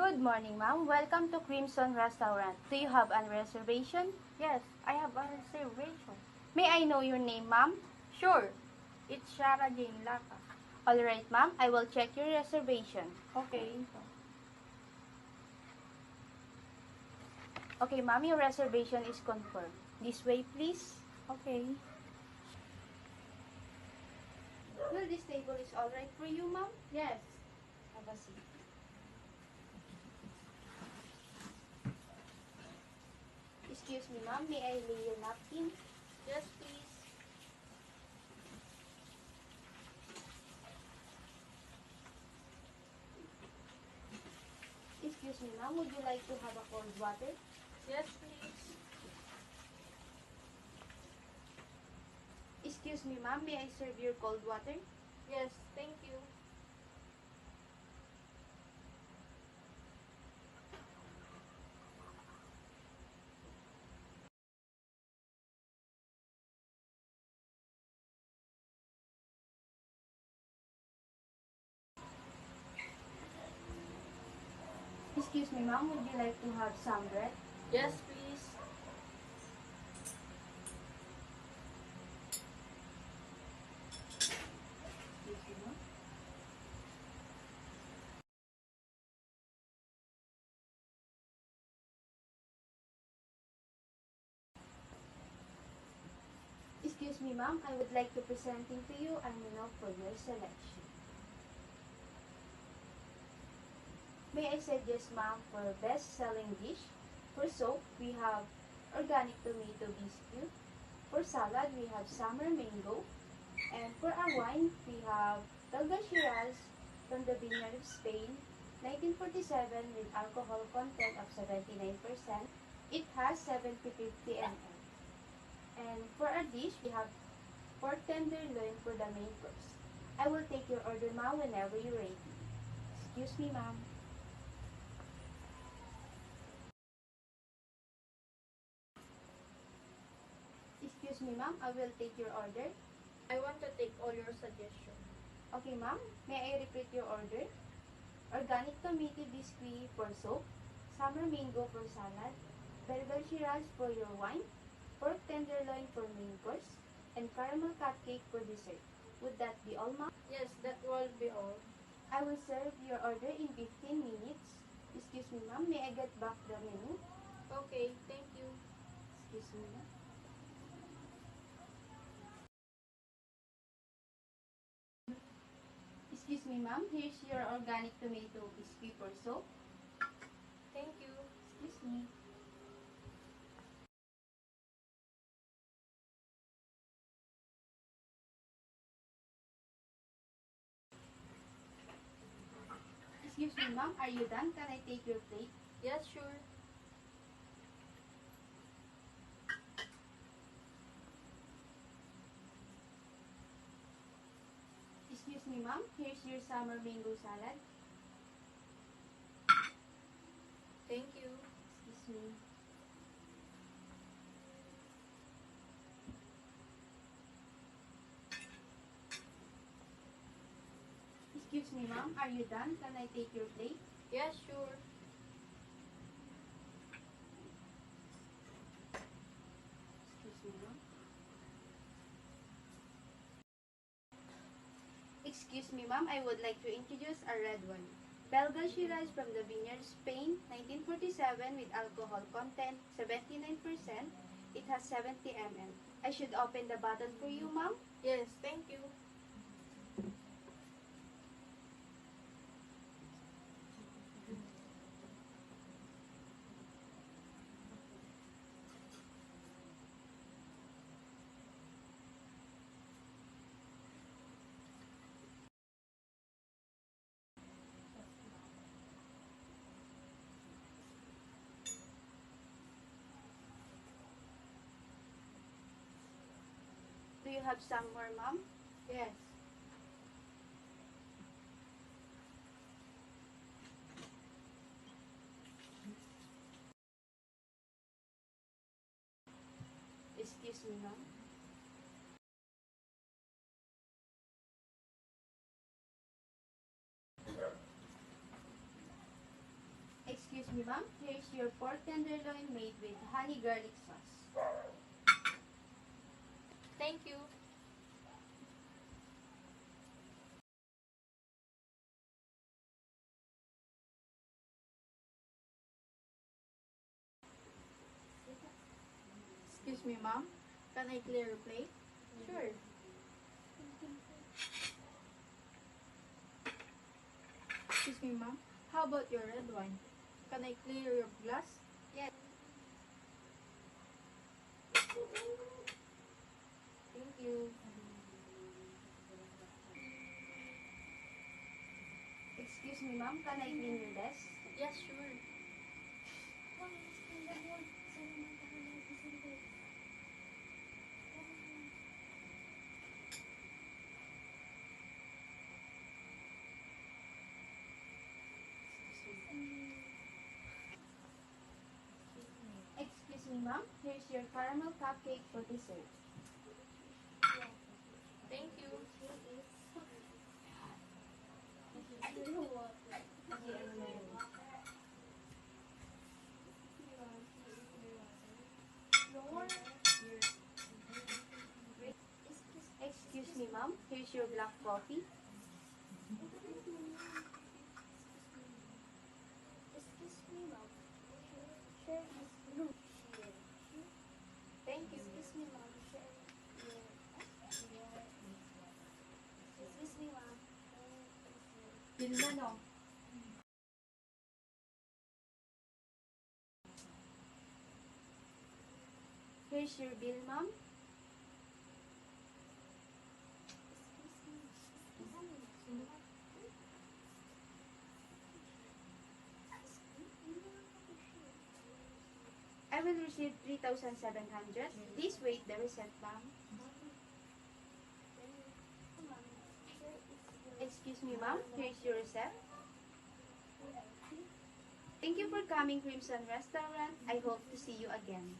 Good morning, ma'am. Welcome to Crimson Restaurant. Do you have a reservation? Yes, I have a reservation. May I know your name, ma'am? Sure, it's Shara Jane Laka. All right, ma'am. I will check your reservation. Okay. Okay, ma'am. Your reservation is confirmed. This way, please. Okay. Well, this table is all right for you, ma'am? Yes. Have a seat. Excuse me, ma'am. May I lay your napkin? Yes, please. Excuse me, ma'am. Would you like to have a cold water? Yes, please. Excuse me, ma'am. May I serve your cold water? Yes, thank you. Excuse me, ma'am. Would you like to have some bread? Yes, please. Excuse me, ma'am. Excuse me, ma'am. I would like to presenting to you a menu for your selection. May I suggest, ma'am, for best-selling dish? For soup, we have organic tomato biscuit. For salad, we have summer mango. And for our wine, we have Belga Shiraz from the Vineyard of Spain, 1947 with alcohol content of 79%. It has 750 ml. And for our dish, we have pork tenderloin for the main course. I will take your order, ma'am, whenever you're ready. Excuse me, ma'am. Excuse me, ma'am. I will take your order. I want to take all your suggestions. Okay, ma'am. May I repeat your order? Organic tomato biscuit for soup, summer mango for salad, Belga Shiraz for your wine, pork tenderloin for main course, and caramel cupcake for dessert. Would that be all, ma'am? Yes, that will be all. I will serve your order in 15 minutes. Excuse me, ma'am. May I get back the menu? Okay, thank you. Excuse me, ma'am. Excuse me, ma'am. Here's your organic tomato biscuit for soup. Thank you. Excuse me. Excuse me, ma'am. Are you done? Can I take your plate? Yes, sure. Excuse me, ma'am. Here's your summer mango salad. Thank you. Excuse me. Excuse me, ma'am. Are you done? Can I take your plate? Yes, sure. Excuse me, ma'am. Excuse me, ma'am. I would like to introduce a red wine. Belga Shiraz from the Vineyard, Spain, 1947 with alcohol content 79%. It has 70 ml. I should open the bottle for you, ma'am. Yes, thank you. Do you have some more, ma'am? Yes. Excuse me, ma'am. me, ma'am. Here's your pork tenderloin made with honey garlic sauce. Thank you. Excuse me, ma'am. Can I clear your plate? Sure. Excuse me, ma'am. How about your red wine? Can I clear your glass? Yes. Thank you. Excuse me, ma'am. Can I clean your desk? Yes, sure. Excuse me, ma'am. Here's your caramel cupcake for dessert. Thank you. Excuse me, ma'am. Here's your black coffee. Thank you. Bilmano. Here's your bill, ma'am. I will receive 3,700. Please wait the receipt, ma'am. Excuse me, ma'am. Here's your receipt. Thank you for coming, Crimson Restaurant. I hope to see you again.